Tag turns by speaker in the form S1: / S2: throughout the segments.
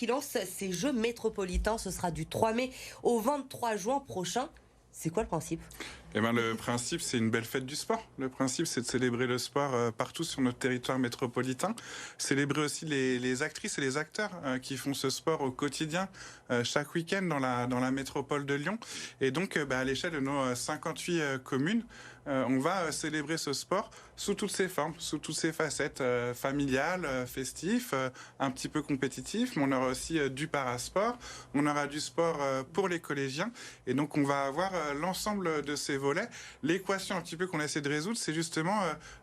S1: qui lance ces Jeux métropolitains. Ce sera du 3 mai au 23 juin prochain. C'est quoi le principe?
S2: Eh ben, le principe, c'est une belle fête du sport. Le principe, c'est de célébrer le sport partout sur notre territoire métropolitain. Célébrer aussi les actrices et les acteurs qui font ce sport au quotidien, chaque week-end dans la métropole de Lyon. Et donc, à l'échelle de nos 58 communes, on va célébrer ce sport sous toutes ses formes, sous toutes ses facettes, familiales, festif, un petit peu compétitif. Mais on aura aussi du parasport, on aura du sport pour les collégiens. Et donc, on va avoir l'ensemble de ces volets. L'équation un petit peu qu'on essaie de résoudre, c'est justement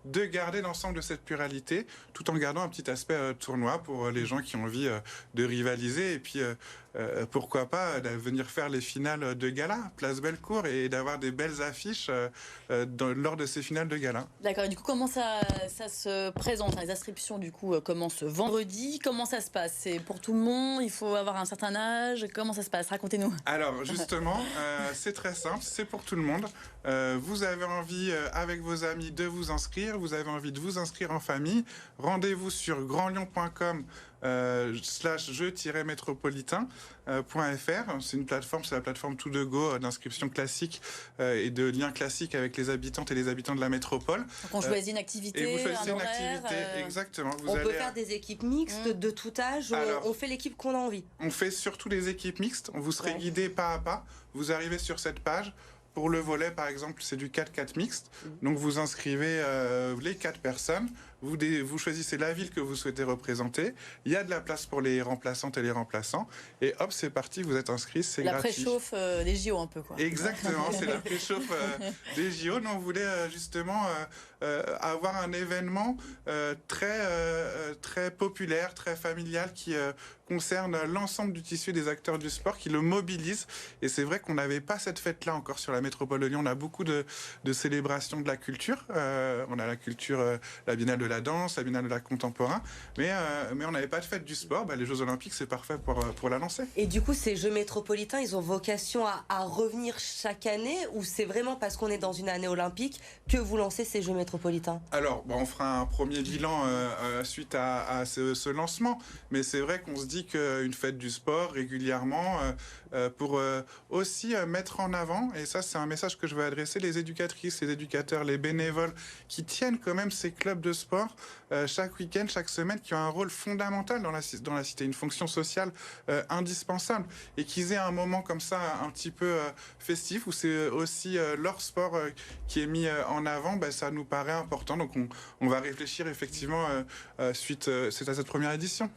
S2: de garder l'ensemble de cette pluralité, tout en gardant un petit aspect tournoi pour les gens qui ont envie de rivaliser. Et puis, pourquoi pas venir faire les finales de gala, Place Bellecour, et d'avoir des belles affiches lors de ces finales de gala.
S3: D'accord, et du coup, comment ça se présente? Les inscriptions, du coup, commencent vendredi. Comment ça se passe? C'est pour tout le monde? Il faut avoir un certain âge? Comment ça se passe? Racontez-nous.
S2: Alors, justement, c'est très simple, c'est pour tout le monde. Vous avez envie, avec vos amis, de vous inscrire, vous avez envie de vous inscrire en famille, rendez-vous sur grandlyon.com /jeux-métropolitain.fr. C'est une plateforme, c'est la plateforme Tout de Go d'inscription classique et de lien classique avec les habitantes et les habitants de la métropole.
S3: Donc on choisit une activité,
S2: et vous choisissez
S3: un
S2: une
S3: horaire,
S2: activité, exactement.
S1: On peut faire des équipes mixtes de tout âge.
S2: Alors,
S1: on fait l'équipe qu'on a envie.
S2: On fait surtout des équipes mixtes. Vous serez guidé pas à pas. Vous arrivez sur cette page. Pour le volet, par exemple, c'est du 4-4 mixte. Donc, vous inscrivez les 4 personnes. Vous choisissez la ville que vous souhaitez représenter. Il y a de la place pour les remplaçantes et les remplaçants. Et hop, c'est parti, vous êtes inscrits, c'est gratuit.
S3: La préchauffe des JO un peu, quoi.
S2: Exactement, c'est la préchauffe des JO. Nous, on voulait justement avoir un événement très populaire, très familial, qui concerne l'ensemble du tissu des acteurs du sport, qui le mobilise. Et c'est vrai qu'on n'avait pas cette fête-là encore sur la métropole de Lyon. On a beaucoup de célébrations de la culture. On a la culture, la Biennale de la danse, la Biennale de la contemporain, mais on n'avait pas de fête du sport. Les Jeux Olympiques, c'est parfait pour la lancer.
S1: Et du coup, ces Jeux métropolitains, ils ont vocation à revenir chaque année, ou c'est vraiment parce qu'on est dans une année olympique que vous lancez ces Jeux métropolitains?
S2: Alors, on fera un premier bilan suite à ce lancement, mais c'est vrai qu'on se dit qu'une fête du sport régulièrement, pour aussi mettre en avant, et ça c'est un message que je veux adresser, les éducatrices, les éducateurs, les bénévoles qui tiennent quand même ces clubs de sport chaque week-end, chaque semaine, qui ont un rôle fondamental dans la cité, une fonction sociale indispensable, et qu'ils aient un moment comme ça un petit peu festif où c'est aussi leur sport qui est mis en avant. Ça nous paraît important, donc on va réfléchir effectivement suite à cette première édition.